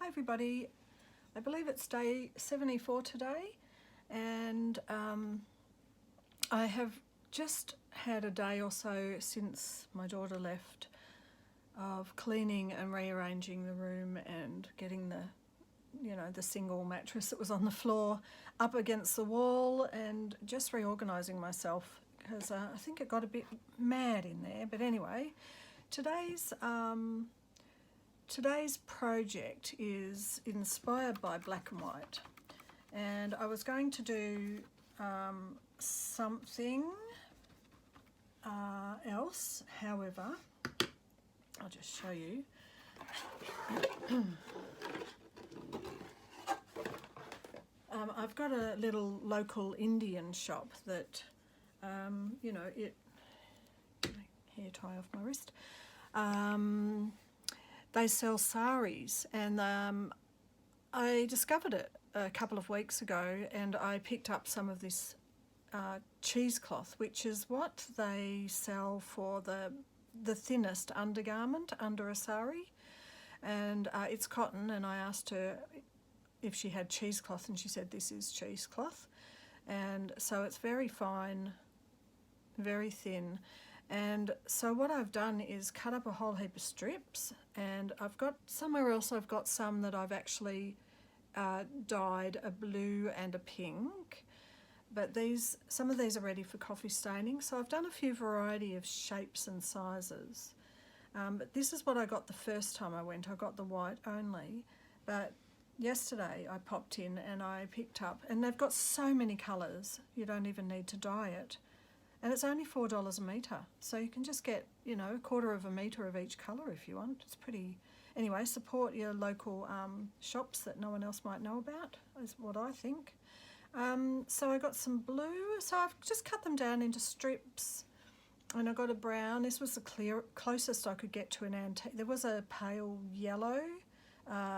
Hi everybody, I believe it's day 74 today, and I have just had a day or so since my daughter left of cleaning and rearranging the room and getting the single mattress that was on the floor up against the wall and just reorganising myself because I think it got a bit mad in there. But anyway, Today's project is inspired by black and white, and I was going to do something else. However, I'll just show you. I've got a little local Indian shop that, hair tie off my wrist. They sell saris, and I discovered it a couple of weeks ago, and I picked up some of this cheesecloth, which is what they sell for the thinnest undergarment under a sari, and it's cotton. And I asked her if she had cheesecloth, and she said this is cheesecloth, and so it's very fine, very thin. And so what I've done is cut up a whole heap of strips, and I've got somewhere else I've got some that I've actually dyed a blue and a pink, but some of these are ready for coffee staining, so I've done a few variety of shapes and sizes. But this is what I got the first time I went. I got the white only, but yesterday I popped in and I picked up, and they've got so many colours you don't even need to dye it. And it's only $4 a metre, so you can just get, a quarter of a metre of each colour if you want. It's pretty. Anyway, support your local shops that no one else might know about, is what I think. So I got some blue, so I've just cut them down into strips, and I got a brown. This was the closest I could get to an antique. There was a pale yellow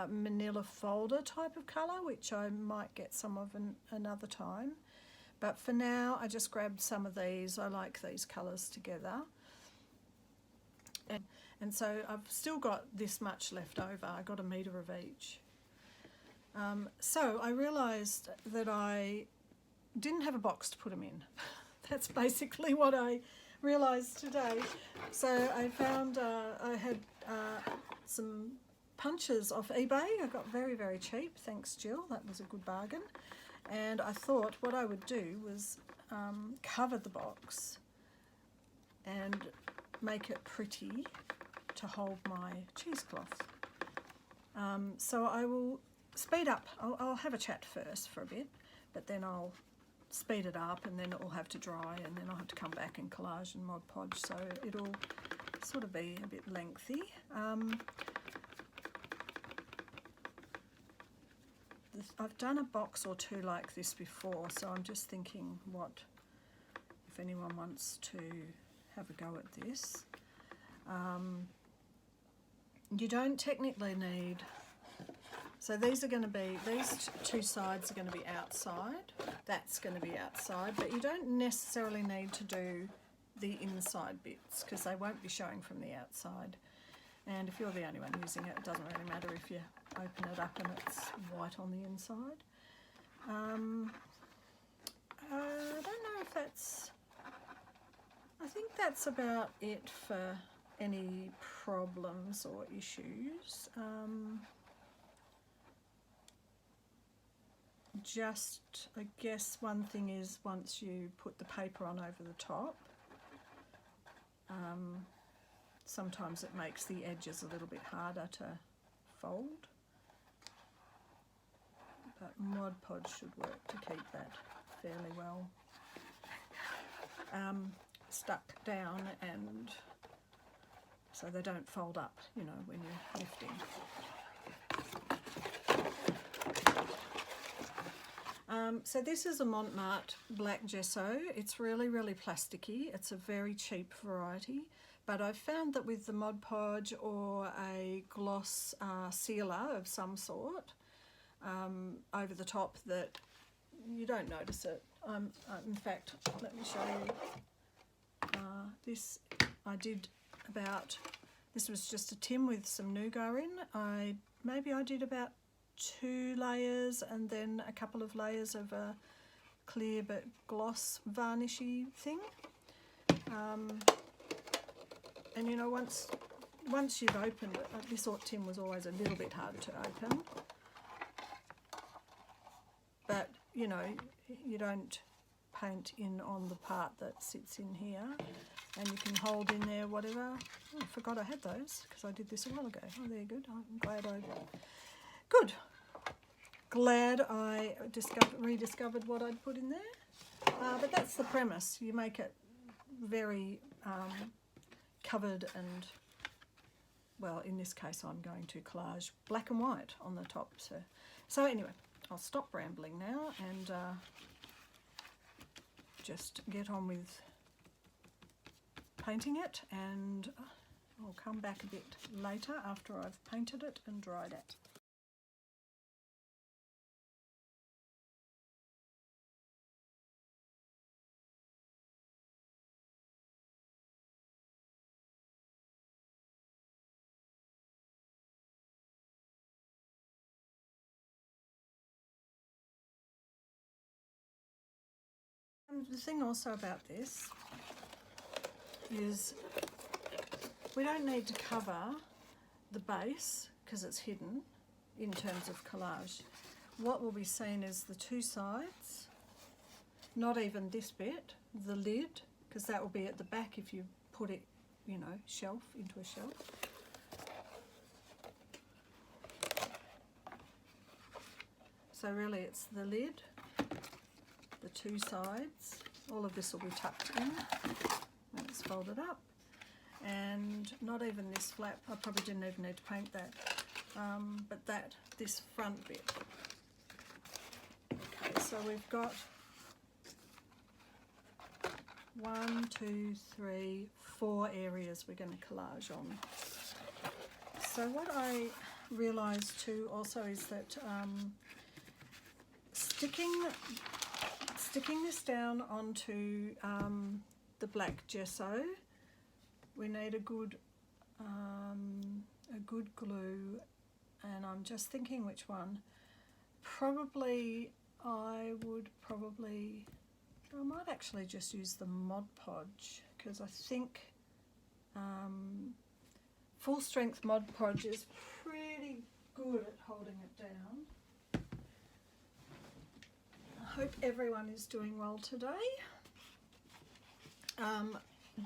manila folder type of colour, which I might get some of another time. But for now, I just grabbed some of these. I like these colours together. And so I've still got this much left over. I got a metre of each. So I realised that I didn't have a box to put them in. That's basically what I realised today. So I found I had some punches off eBay. I got very, very cheap. Thanks, Jill. That was a good bargain. And I thought what I would do was cover the box and make it pretty to hold my cheesecloth. So I will speed up. I'll have a chat first for a bit, but then I'll speed it up, and then it will have to dry, and then I'll have to come back and collage and Mod Podge, so it'll sort of be a bit lengthy. I've done a box or two like this before, so I'm just thinking if anyone wants to have a go at this. You don't technically need, so these two sides are going to be outside, that's going to be outside, but you don't necessarily need to do the inside bits because they won't be showing from the outside. And if you're the only one using it, it doesn't really matter if you open it up and it's white on the inside. I don't know if I think that's about it for any problems or issues. I guess one thing is once you put the paper on over the top, sometimes it makes the edges a little bit harder to fold, but Mod Podge should work to keep that fairly well stuck down, and so they don't fold up, when you're lifting. So this is a Montmartre black gesso. It's really, really plasticky. It's a very cheap variety. But I've found that with the Mod Podge or a gloss sealer of some sort over the top, that you don't notice it. In fact, let me show you. This was just a tin with some nougat in. I maybe I did about 2 layers and then a couple of layers of a clear but gloss varnishy thing. And you know, once you've opened it, this tin was always a little bit hard to open, but you know, you don't paint in on the part that sits in here, and you can hold in there whatever. Oh, I forgot I had those because I did this a while ago. Oh, they're good. I'm glad I rediscovered what I'd put in there. But that's the premise. You make it very covered and, well, in this case I'm going to collage black and white on the top. So anyway, I'll stop rambling now and just get on with painting it, and I'll come back a bit later after I've painted it and dried it. And the thing also about this is we don't need to cover the base because it's hidden in terms of collage. What will be seen is the 2 sides, not even this bit, the lid, because that will be at the back if you put it, you know, into a shelf. So really it's the lid, the 2 sides, all of this will be tucked in when it's folded up, and not even this flap. I probably didn't even need to paint that, but this front bit. Okay, so we've got 1, 2, 3, 4 areas we're going to collage on. So what I realised too also is that sticking this down onto the black gesso, we need a good glue, and I'm just thinking which one. I might actually just use the Mod Podge, because I think full strength Mod Podge is pretty good at holding it down. I hope everyone is doing well today.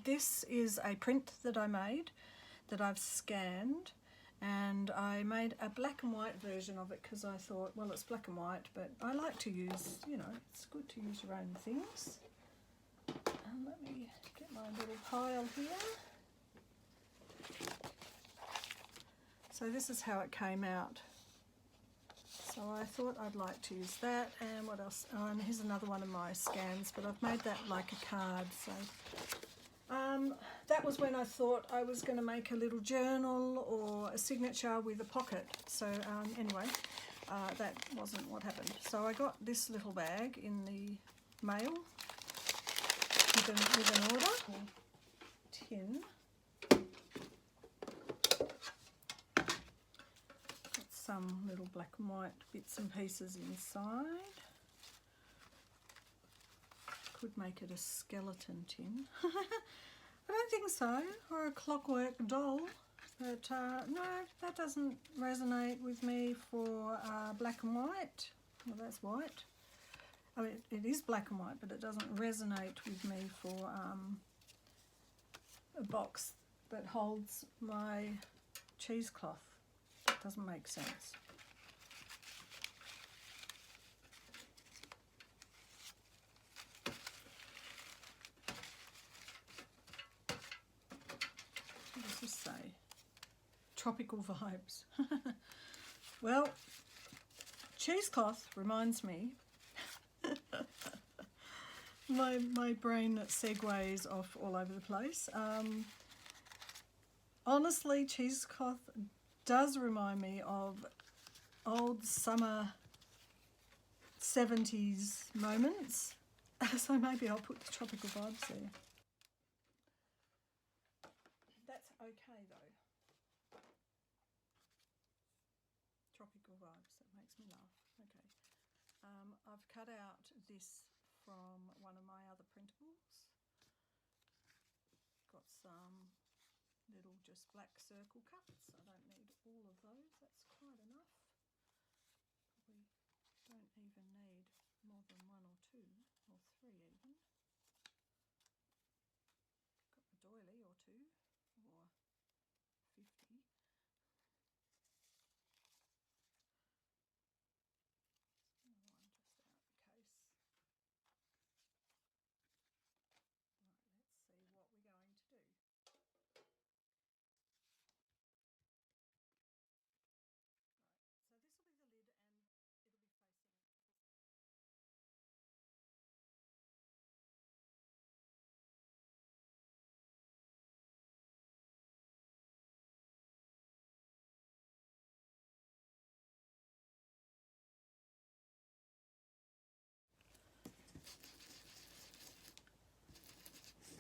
This is a print that I made that I've scanned, and I made a black and white version of it because I thought, well, it's black and white, but I like to use, you know, it's good to use your own things. And let me get my little pile here. So this is how it came out. So I thought I'd like to use that, and what else? Oh, and here's another one of my scans, but I've made that like a card. So that was when I thought I was going to make a little journal or a signature with a pocket. So anyway, that wasn't what happened. So I got this little bag in the mail with an order, tin. Some little black and white bits and pieces inside. Could make it a skeleton tin. I don't think so, or a clockwork doll, but no, that doesn't resonate with me for black and white. Well, that's white. I mean, it is black and white, but it doesn't resonate with me for a box that holds my cheesecloth. That doesn't make sense. What does this say? Tropical vibes. Well, cheesecloth reminds me, my brain segues off all over the place. Honestly, cheesecloth does remind me of old summer 70s moments. So maybe I'll put the tropical vibes there. That's okay though. Tropical Vibes. That makes me laugh. Okay. I've cut out this from one of my other printables. Got some little just black circle cuts. I don't need all of those. That's quite enough. Probably don't even need more than one or two or three even. Got a doily or two or 50. Another one just out in case. Right, let's see what we're going to do. Right, so this will be the lid and it'll be facing it.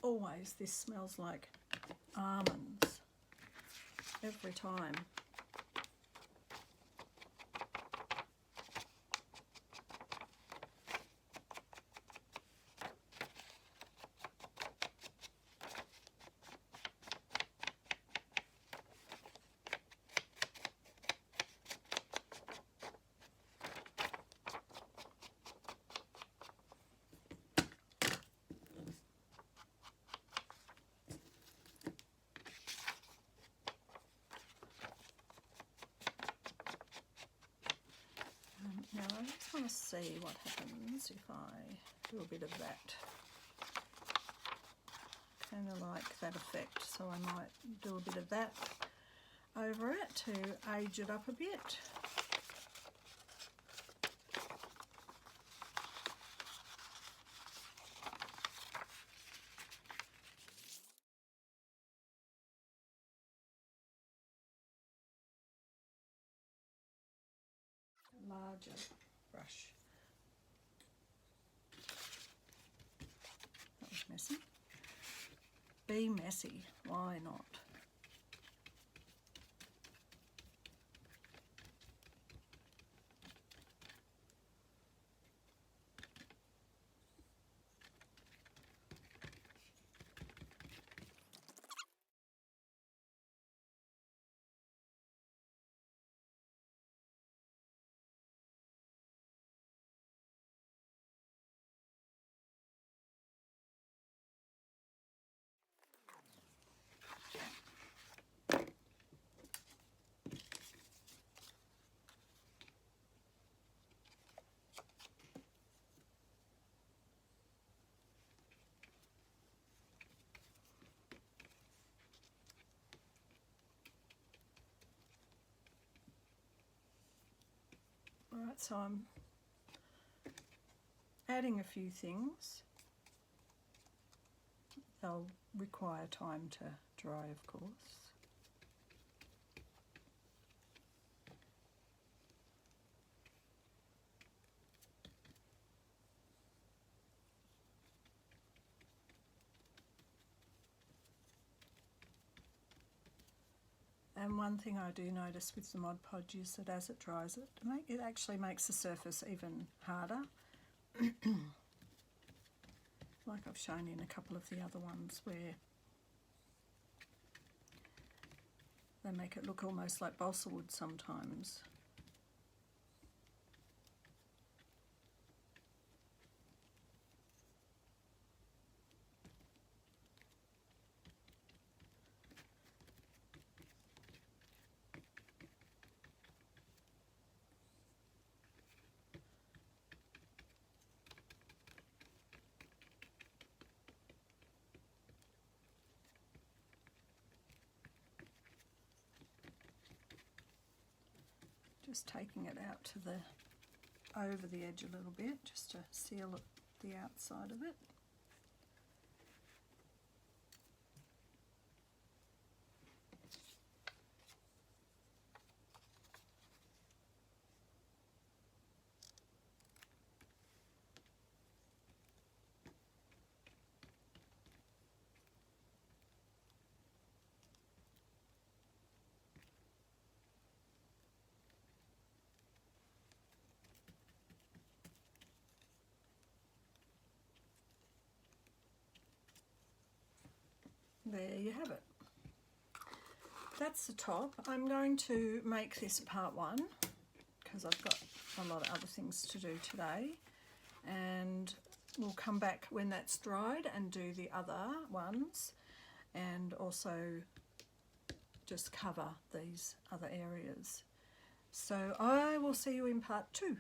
Always this smells like almonds every time. Now I just want to see what happens if I do a bit of that. Kind of like that effect, so I might do a bit of that over it to age it up a bit. Larger brush. That was messy. Be messy, why not? Alright, so I'm adding a few things. They'll require time to dry, of course. And one thing I do notice with the Mod Podge is that as it dries, it actually makes the surface even harder. Like I've shown in a couple of the other ones where they make it look almost like balsa wood sometimes. Just taking it out to the over the edge a little bit just to seal the outside of it. there you have it. That's the top. I'm going to make this part 1 because I've got a lot of other things to do today, and we'll come back when that's dried and do the other ones, and also just cover these other areas. So I will see you in part 2.